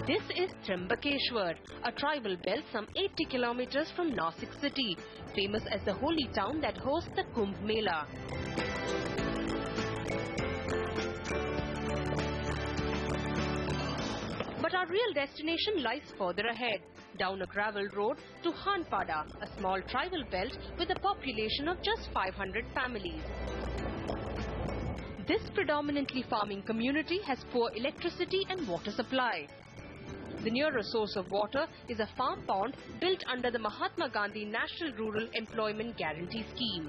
This is Trimbakeshwar, a tribal belt some 80 kilometers from Nasik city, famous as the holy town that hosts the Kumbh Mela. But our real destination lies further ahead, down a gravel road to Hanpada, a small tribal belt with a population of just 500 families. This predominantly farming community has poor electricity and water supply. The nearest source of water is a farm pond built under the Mahatma Gandhi National Rural Employment Guarantee Scheme.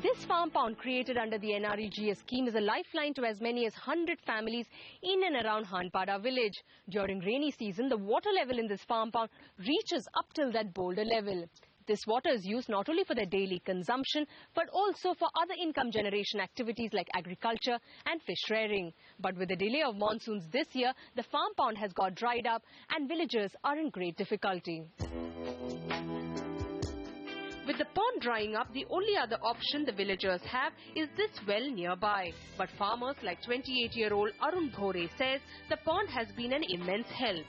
This farm pond created under the NREGA scheme is a lifeline to as many as 100 families in and around Hanpada village. During rainy season, the water level in this farm pond reaches up till that boulder level. This water is used not only for their daily consumption, but also for other income generation activities like agriculture and fish rearing. But with the delay of monsoons this year, the farm pond has got dried up and villagers are in great difficulty. With the pond drying up, the only other option the villagers have is this well nearby. But farmers like 28-year-old Arun Bhore says the pond has been an immense help.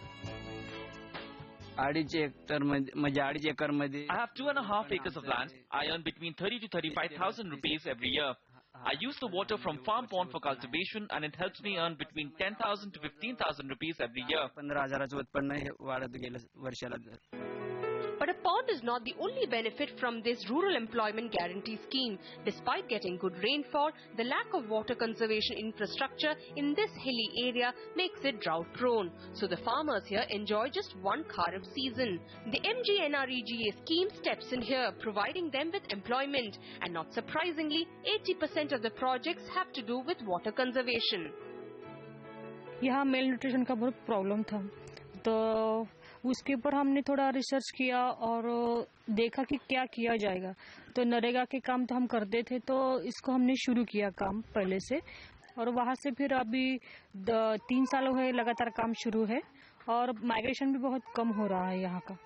I have 2.5 acres of land. I earn between 30 to 35,000 rupees every year. I use the water from farm pond for cultivation and it helps me earn between 10,000 to 15,000 rupees every year. But a pond is not the only benefit from this Rural Employment Guarantee Scheme. Despite getting good rainfall, the lack of water conservation infrastructure in this hilly area makes it drought prone. So the farmers here enjoy just one Kharif season. The MGNREGA scheme steps in here, providing them with employment. And not surprisingly, 80% of the projects have to do with water conservation. यहाँ malnutrition का बहुत problem था, तो उसके ऊपर हमने थोड़ा research किया और देखा कि क्या किया जाएगा. तो नरेगा के काम तो हम करते थे, तो इसको हमने शुरू किया काम पहले से, और वहाँ से फिर अभी 3 साल हुए लगातार काम शुरू है और माइग्रेशन भी बहुत कम हो रहा है यहाँ का.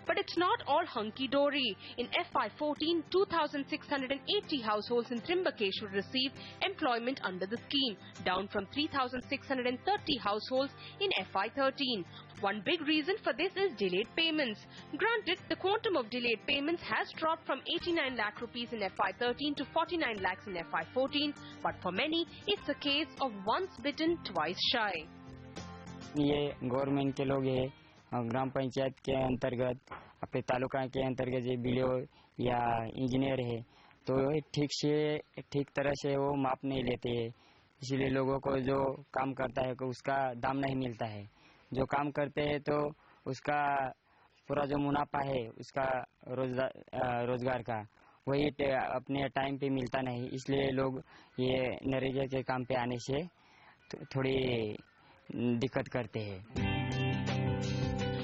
But it's not all hunky-dory. In FY14, 2,680 households in Trimbakeshwar received employment under the scheme, down from 3,630 households in FY13. One big reason for this is delayed payments. Granted, the quantum of delayed payments has dropped from 89 lakh rupees in FY13 to 49 lakhs in FY14, but for many, it's a case of once bitten, twice shy. ये government के लोग हैं, ग्राम पंचायत के अंतर्गत अपने तालुका के अंतर्गत जो बीडीओ या इंजीनियर है, तो ठीक तरह से वो माप नहीं लेते हैं. इसलिए लोगों को जो काम करता है उसका दाम नहीं मिलता है. जो काम करते हैं तो उसका पूरा जो मुनाफा है उसका रोजगार का वही अपने टाइम पे मिलता नहीं. इसलिए लोग ये नरेगा के काम पे आने से थोड़ी दिक्कत करते हैं.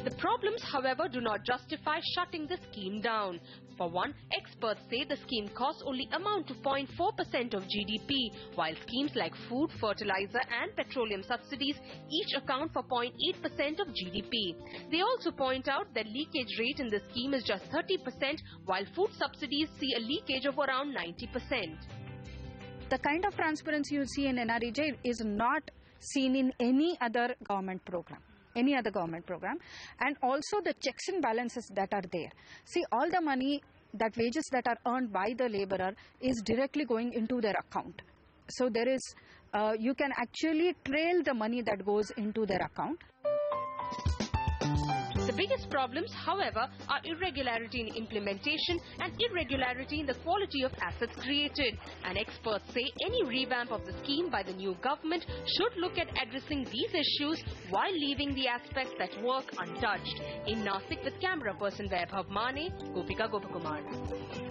The problems, however, do not justify shutting the scheme down. For one, experts say the scheme costs only amount to 0.4% of GDP, while schemes like food, fertilizer and petroleum subsidies each account for 0.8% of GDP. They also point out that leakage rate in the scheme is just 30%, while food subsidies see a leakage of around 90%. The kind of transparency you see in NREGA is not seen in any other government program. And also the checks and balances that are there. See, all the money, that wages that are earned by the laborer is directly going into their account. So there is, you can actually trail the money that goes into their account. The biggest problems, however, are irregularity in implementation and irregularity in the quality of assets created. And experts say any revamp of the scheme by the new government should look at addressing these issues while leaving the aspects that work untouched. In Nasik with camera person Vaibhav Mane, Gopika Gopakumar.